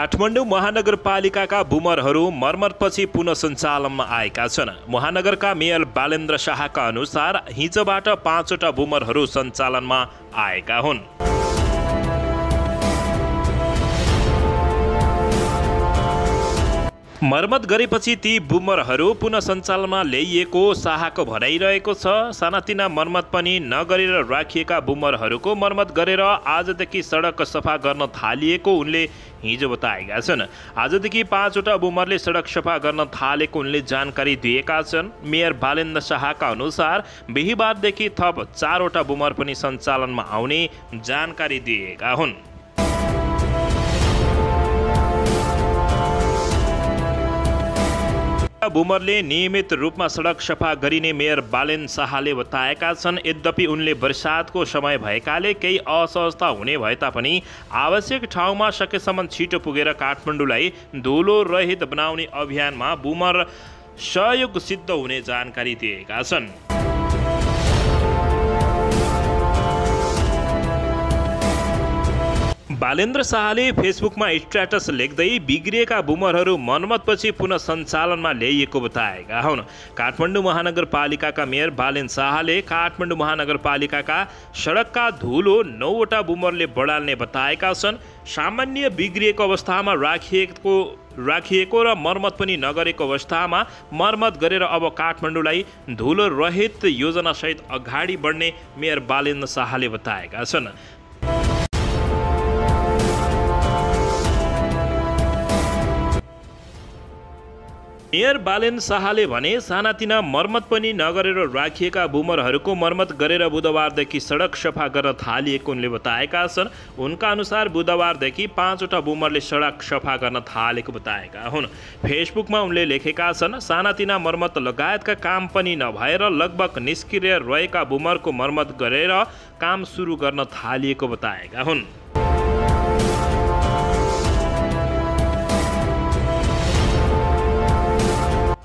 काठमाडौँ महानगरपालिकाका बुमरहरू मर्मतपछि पुनः सञ्चालनमा आएका छन्। महानगरका मेयर बालेन्द्र शाहका अनुसार हिजोबाट 5वटा बुमरहरू सञ्चालनमा आएका हुन्। मर्मत गरेपछि ती बुमरहरू पुनः सञ्चालनमा ल्याइएको शाहको भनाइरहेको छ। सानातिना मर्मत पनि नगरेर राखिएका बुमरहरूको मर्मत गरेर आजदेखि सडक सफा गर्न थालिएको उनले हिजो बताएका छन्। आजदेखि 5वटा बुमरले सडक सफा गर्न थालेको उनले जानकारी दिएका छन्। मेयर बालेन्द्र शाहका अनुसार बिहीबारदेखि थप 4वटा बुमर पनि सञ्चालनमा आउने जानकारी दिएका हुन्। बुमरले नियमित रूपमा सडक सफा गरिने मेयर बालेन्द्र शाहले बताएका छन्। यद्यपि उनले बर्सातको समय भएकाले केही असहजता हुने भए तापनि आवश्यक ठाउँमा सकेसम्म छिटो पुगेर काठमाडौँलाई धुलो रहित बनाउने अभियानमा बुमर सहयोग सिद्ध हुने जानकारी दिएका छन्। बालेन्द्र शाहले फेसबुकमा स्ट्याटस लेख्दै बिग्रिएका बुमरहरू मर्मतपछि पुनः सञ्चालनमा ल्याइएको बताएका हुन्। काठमाडौँ महानगरपालिकाका मेयर बालेन्द्र शाहले काठमाडौँ महानगरपालिकाका सडकका धुलो 9वटा बुमरले बढाल्ने बताएका छन्। सामान्य बिग्रिएको अवस्थामा राखिएको र मर्मत पनि नगरेको अवस्थामा मर्मत गरेर अब काठमाडौँलाई धुलो रहित योजनासहित अगाडि बढ्ने मेयर बालेन्द्र शाहले बताएका छन्। मेयर बालेन्द्र शाहले भने सानातिना मर्मत पनि नगरेर राखिएका बुमरहरूको मर्मत गरेर बुधबारदेखि सडक सफा गर्न थालिएको उनले बताएका छन्। उनका अनुसार बुधबारदेखि 5वटा बुमरले सडक सफा गर्न थालेको बताएका हुन्। फेसबुकमा उनले लेखेका छन्, सानातिना मर्मत लगायतका काम पनि नभएर लगभग निष्क्रिय रहेका बुमरको मर्मत गरेर काम सुरु गर्न थालिएको बताएका हुन्।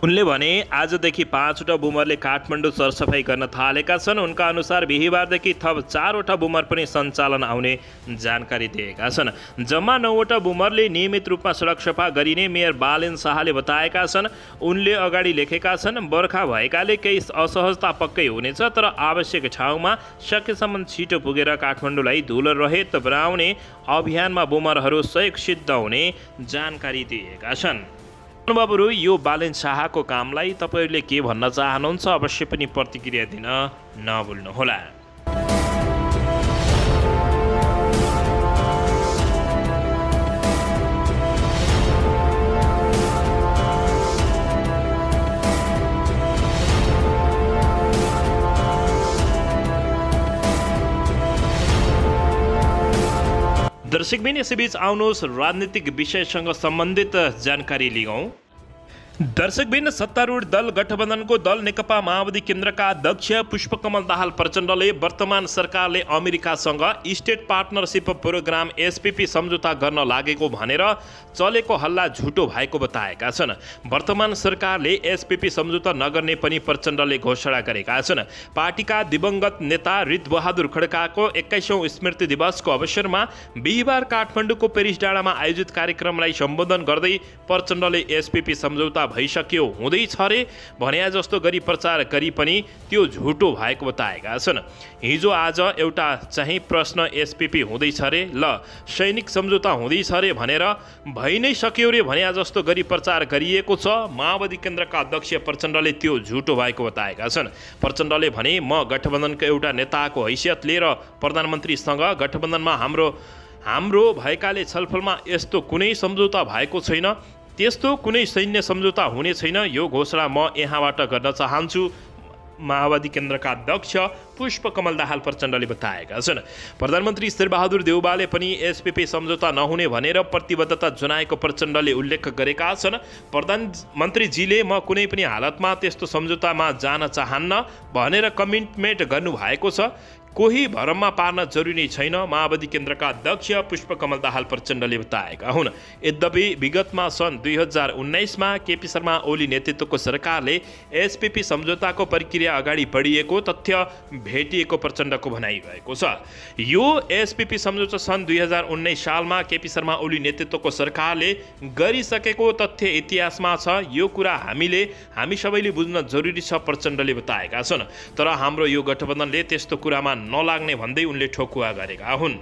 उनले भने आजदेखि 5वटा बुमरले काठमाडौँ सरसफाई गर्न थालेका छन्। उनका अनुसार बिहीबारदेखि थप 4वटा बुमर पनि सञ्चालन आउने जानकारी दिएका छन्। जम्मा 9वटा बुमरले नियमित रूपमा सडक सफा गरिने मेयर बालेन्द्र शाहले बताएका छन्। उनले अगाडि लेखेका छन्, बर्खा भएकाले केही असहजता पक्कै हुनेछ, तर आवश्यक ठाउँमा सकेसम्म छिटो पुगेर काठमाडौँलाई धुलो रहित बनाउने अभियानमा बुमरहरू सहयोग सिद्ध हुने जानकारी दिएका छन्। बाबुहरू, यो बालेन्द्र शाहको कामलाई तपाईहरूले के भन्न चाहनुहुन्छ अवश्य पनि प्रतिक्रिया दिन नभुल्नुहोला। दर्शकबिन यसैबीच आउनुहोस् राजनीतिक विषयसँग सम्बन्धित जानकारी लिगौँ। दर्शकबिन सत्तारूढ दल गठबन्धनको दल नेकपा माओवादी केन्द्रका अध्यक्ष पुष्पकमल दाहाल प्रचण्डले वर्तमान सरकारले अमेरिकासँग स्टेट पार्टनरसिप प्रोग्राम एसपीपी सम्झौता गर्न लागेको भनेर चलेको हल्ला झुटो भएको बताएका छन्। वर्तमान सरकारले एसपीपी सम्झौता नगर्ने पनि प्रचण्डले घोषणा गरेका छन्। पार्टीका दिवंगत नेता ऋतबहादुर खड्काको 21औं स्मृति दिवसको अवसरमा बिहीबार काठमाडौँको पेरिस डाँडामा आयोजित कार्यक्रमलाई सम्बोधन गर्दै प्रचण्डले एसपीपी सम्झौता भइसक्यो हुँदैछ रे भन्या जस्तो गरी प्रचार गरी पनि त्यो झुटो भएको बताएका छन्। हिजो आज एउटा चाहिँ प्रश्न एसपीपी हुँदैछ रे, ल सैनिक सम्झौता हुँदैछ रे भनेर भइ नै सक्यो रे भन्या जस्तो गरी प्रचार गरिएको छ। माओवादी केन्द्रका अध्यक्ष प्रचण्डले त्यो झुटो भएको बताएका छन्। प्रचण्डले भने, म गठबन्धनको एउटा नेताको हैसियत लिएर प्रधानमन्त्रीसँग गठबन्धनमा हाम्रो भएकाले छलफलमा यस्तो कुनै सम्झौता भएको छैन, त्यस्तो कुनै सैन्य सम्झौता हुने छैन, यो घोषणा म यहाँबाट गर्न चाहन्छु, माओवादी केन्द्रका अध्यक्ष पुष्पकमल दाहाल प्रचण्डले बताएका छन्। प्रधानमन्त्री शेरबहादुर देउवाले पनि एसपीपी सम्झौता नहुने भनेर प्रतिबद्धता जनाएको प्रचण्डले उल्लेख गरेका छन्। प्रधानमन्त्रीजीले म कुनै पनि हालतमा त्यस्तो सम्झौतामा जान चाहन्न भनेर कमिटमेन्ट गर्नुभएको छ, कोही भरममा पार्न जरुरी छैन, माओवादी केन्द्रका अध्यक्ष पुष्पकमल दाहाल प्रचण्डले बताएका हुन्। यद्यपि विगतमा सन् 2019मा केपी शर्मा ओली नेतृत्वको सरकारले एसपीपी सम्झौताको प्रक्रिया अगाडि बढिएको तथ्य भेटिएको प्रचण्डको भनाइ भएको छ। यो एसपीपी सम्झौता सन् 2019 सालमा केपी शर्मा ओली नेतृत्वको सरकारले गरिसकेको तथ्य इतिहासमा छ। यो कुरा हामी सबैले बुझ्न जरुरी छ, प्रचण्डले बताएका छन्। तर हाम्रो यो गठबन्धनले त्यस्तो कुरामा नलाग्ने भन्दै उनले ठोकुवा गरेका हुन्।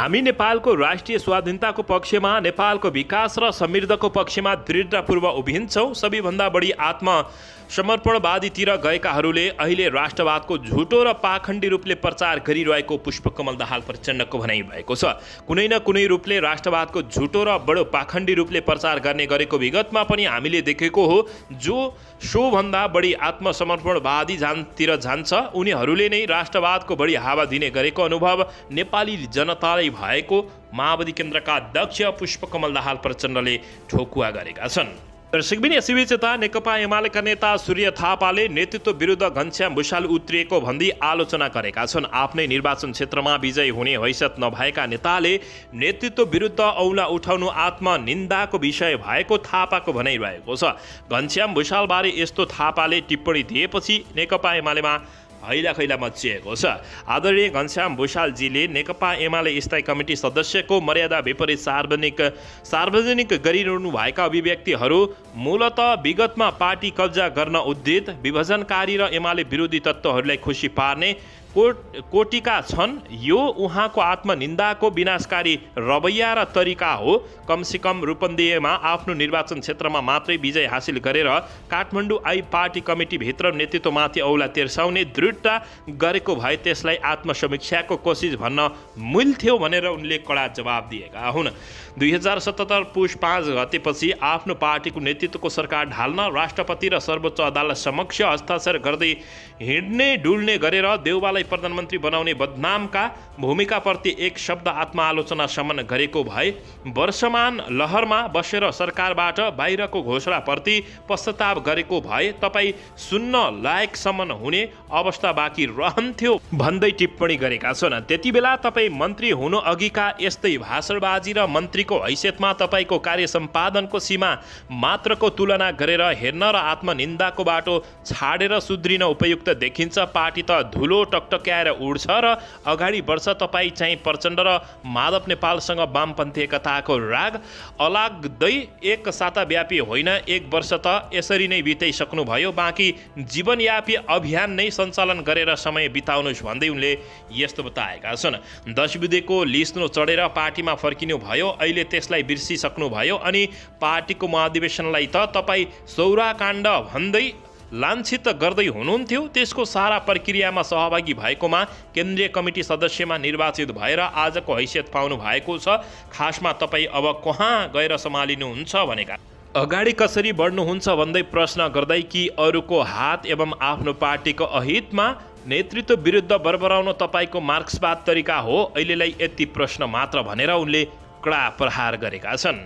हामी नेपालको राष्ट्रिय स्वाधीनताको पक्षमा, नेपालको विकास र समृद्धको पक्षमा दृढतापूर्वक उभिन्छौँ। सबैभन्दा बढी आत्मसमर्पणवादीतिर गएकाहरूले अहिले राष्ट्रवादको झुटो र पाखण्डी रूपले प्रचार गरिरहेको पुष्पकमल दाहाल प्रचण्डको भनाइ भएको छ। कुनै न कुनै रूपले राष्ट्रवादको झुटो र बडो पाखण्डी रूपले प्रचार गर्ने गरेको विगतमा पनि हामीले देखेको हो। जो सोभन्दा बढी आत्मसमर्पणवादी तिर जान्छ उनीहरूले नै राष्ट्रवादको बढी हावा दिने गरेको अनुभव नेपाली जनतालाई भएको माओवादी केन्द्रका अध्यक्ष पुष्पकमल दाहाल प्रचण्डले ठोकुवा गरेका छन्। दर्शकबिन यसैबीच यता नेकपा एमालेका नेता सूर्य थापाले नेतृत्व विरुद्ध घनश्याम भुषाल उत्रिएको भन्दै आलोचना गरेका छन्। आफ्नै निर्वाचन क्षेत्रमा विजयी हुने हैसियत नभएका नेताले नेतृत्व विरुद्ध औँला उठाउनु आत्मनिन्दाको विषय भएको थापाको भनाइरहेको छ। घनश्याम भुषालबारे यस्तो थापाले टिप्पणी दिएपछि नेकपा एमालेमा हैलाखैला मचिएको छ। आदरणीय घनश्याम भुषालजीले नेकपा एमाले स्थायी कमिटी सदस्यको मर्यादा विपरीत सार्वजनिक गरिरहनु भएका अभिव्यक्तिहरू मूलतः विगतमा पार्टी कब्जा गर्न उद्धित विभाजनकारी र एमाले विरोधी तत्त्वहरूलाई खुसी पार्ने कोटिका छन्। यो उहाँको आत्मनिन्दाको विनाशकारी रवैया र तरिका हो। कमसेकम रूपन्देहीमा आफ्नो निर्वाचन क्षेत्रमा मात्रै विजय हासिल गरेर काठमाडौँ आई पार्टी कमिटीभित्र नेतृत्वमाथि औला तेर्साउने दृढता गरेको भए त्यसलाई आत्मसमीक्षाको कोसिस भन्न मिल्थ्यो भनेर उनले कडा जवाब दिएका हुन्। 2077 पुष 5 गतेपछि आफ्नो पार्टीको नेतृत्वको सरकार ढाल्न राष्ट्रपति र सर्वोच्च अदालत समक्ष हस्ताक्षर गर्दै हिँड्ने डुल्ने गरेर देउबालाई प्रधानमन्त्री बनाउने बदनामका भूमिकाप्रति एक शब्द आत्मआलोचनासम्म गरेको भए वर्षमान लहरमा बसेर सरकारबाट बाहिरको घोषणाप्रति पश्चाताप गरेको भए तपाईँ सुन्न लायकसम्म हुने अवस्था बाँकी रहन्थ्यो भन्दै टिप्पणी गरेका छन्। त्यति बेला तपाईँ मन्त्री हुनु अघिका यस्तै भाषणबाजी र मन्त्रीको हैसियतमा तपाईँको कार्य सम्पादनको सीमा मात्रको तुलना गरेर हेर्न र आत्मनिन्दाको बाटो छाडेर सुध्रिन उपयुक्त देखिन्छ। पार्टी त धुलो टकटक्याएर उड्छ र अगाडि बढ्छ। तपाईँ चाहिँ प्रचण्ड र माधव नेपालसँग वामपन्थी एकताको राग अलाग्दै एक साताव्यापी होइन, एक वर्ष त यसरी नै बिताइसक्नुभयो, बाँकी जीवनयापी अभियान नै सञ्चालन गरेर समय बिताउनुहोस् भन्दै उनले यस्तो बताएका छन्। 10 बुँदेको लिस्नो चढेर पार्टीमा फर्किनु भयो, अहिले त्यसलाई बिर्सिसक्नुभयो अनि पार्टीको महाधिवेशनलाई त तपाईँ सौराकाण्ड भन्दै लाञ्छित गर्दै हुनुहुन्थ्यो। त्यसको सारा प्रक्रियामा सहभागी भएकोमा केन्द्रीय कमिटी सदस्यमा निर्वाचित भएर आजको हैसियत पाउनु भएको छ। खासमा तपाईँ अब कहाँ गएर सम्हालिनुहुन्छ भनेका अगाडि कसरी बढ्नुहुन्छ भन्दै प्रश्न गर्दै कि अरूको हात एवं आफ्नो पार्टीको अहितमा नेतृत्व विरुद्ध बरबराउन तपाईँको मार्क्सवाद तरिका हो, अहिलेलाई यति प्रश्न मात्र भनेर उनले कडा प्रहार गरेका छन्।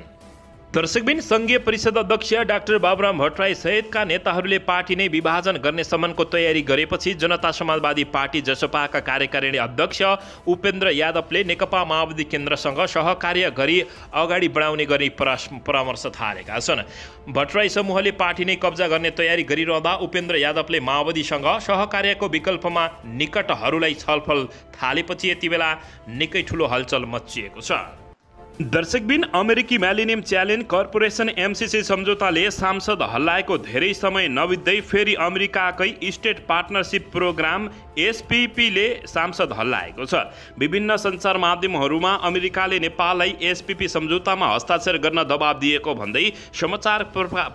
दर्शकबिन संघीय परिषद अध्यक्ष डाक्टर बाबुराम भट्टराई सहितका नेताहरूले पार्टी नै विभाजन गर्ने सम्मको तयारी गरेपछि जनता समाजवादी पार्टी जसपाका कार्यकारिणी अध्यक्ष उपेन्द्र यादवले नेकपा माओवादी केन्द्रसँग सहकार्य गरी अगाडि बढाउने गरी परामर्श थालेका छन्। भट्टराई समूहले पार्टी नै कब्जा गर्ने तयारी गरिरहँदा उपेन्द्र यादवले माओवादीसँग सहकार्यको विकल्पमा निकटहरूलाई छलफल थालेपछि यति बेला निकै ठुलो हलचल मचिएको छ। दर्शकबिन अमेरिकी म्यालिनियम च्यालेन्ज कर्पोरेसन एमसीसी सम्झौताले सांसद हल्लाएको धेरै समय नबित्दै फेरि अमेरिकाकै स्टेट पार्टनरसिप प्रोग्राम एसपीपीले सांसद हल्लाएको छ। विभिन्न सञ्चार माध्यमहरूमा अमेरिकाले नेपाललाई एसपीपी सम्झौतामा हस्ताक्षर गर्न दबाब दिएको भन्दै समाचार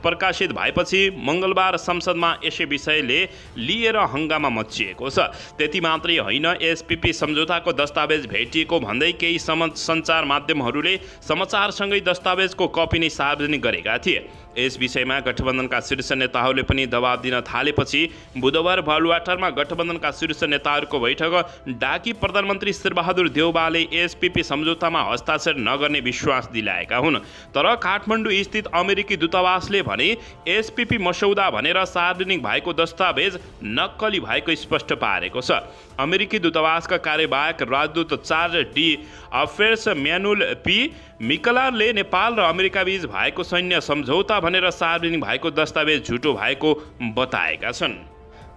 प्रकाशित भएपछि मङ्गलबार संसदमा यसै विषयले लिएर हङ्गामा मचिएको छ। त्यति मात्रै होइन, एसपीपी सम्झौताको दस्तावेज भेटिएको भन्दै केही सञ्चार माध्यमहरूले समाचारसँगै दस्तावेजको कपी नै सार्वजनिक गरेका थिए। यस विषयमा गठबन्धनका शीर्ष नेताहरूले पनि दबाब दिन थालेपछि बुधबार बालुवाटारमा गठबन्धनका शीर्ष नेताहरूको बैठक डाकी प्रधानमन्त्री शेरबहादुर देउबाले एसपीपी सम्झौतामा हस्ताक्षर नगर्ने विश्वास दिलाएका हुन्। तर काठमाडौँ स्थित अमेरिकी दूतावासले भने एसपीपी मसौदा भनेर सार्वजनिक भएको दस्तावेज नक्कली भएको स्पष्ट पारेको छ। अमेरिकी दूतावासका कार्यवाहक राजदूत charge d affaires Manuel P मिकलरले नेपाल र अमेरिका बीच भएको सैन्य सम्झौता भनेर सार्वजनिक भएको दस्तावेज झुटो भएको बताएका छन्।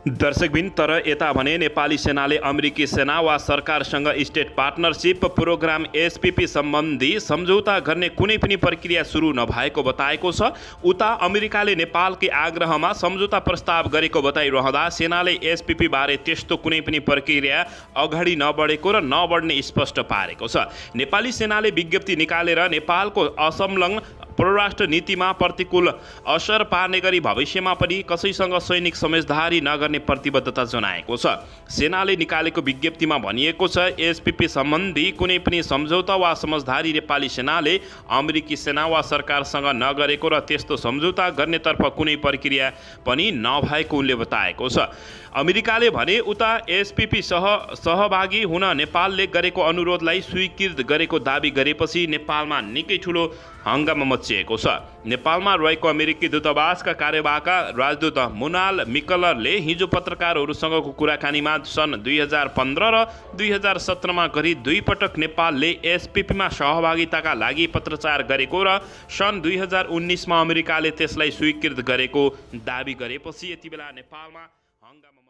दर्शकबिन तर यता भने नेपाली सेनाले अमेरिकी सेना वा सरकारसँग स्टेट पार्टनरसिप प्रोग्राम एसपीपी सम्बन्धी सम्झौता गर्ने कुनै पनि प्रक्रिया सुरु नभएको बताएको छ। उता अमेरिकाले नेपालकै आग्रहमा सम्झौता प्रस्ताव गरेको बताइरहँदा सेनाले एसपीपी बारे त्यस्तो कुनै पनि प्रक्रिया अगाडि नबढेको र नबढ्ने स्पष्ट पारेको छ। नेपाली सेनाले विज्ञप्ति निकालेर नेपालको असंलग्न परराष्ट्र नीतिमा प्रतिकूल असर पार्ने गरी भविष्यमा पनि कसैसँग सैनिक समझदारी नगर्ने प्रतिबद्धता जनाएको छ। सेनाले निकालेको विज्ञप्तिमा भनिएको छ, एसपीपी सम्बन्धी कुनै पनि सम्झौता वा समझदारी नेपाली सेनाले अमेरिकी सेना वा सरकारसँग नगरेको र त्यस्तो सम्झौता गर्नेतर्फ कुनै प्रक्रिया पनि नभएको उनले बताएको छ। अमेरिकाले भने उता एसपीपी सहभागी हुन नेपालले गरेको अनुरोधलाई स्वीकृत गरेको दाबी गरेपछि नेपालमा निकै ठुलो हंगामा मचिएको छ। नेपालमा रहेको अमेरिकी दूतावासका कार्यवाहक राजदूत मुनाल मिकलरले हिजो पत्रकारहरूसँगको कुराकानीमा सन् 2015 र 2017मा गरी 2 पटक नेपालले एसपीपीमा सहभागिताका लागि पत्रचार गरेको र सन् 2019मा अमेरिकाले त्यसलाई स्वीकृत गरेको दाबी गरेपछि यति बेला नेपालमा हंगामा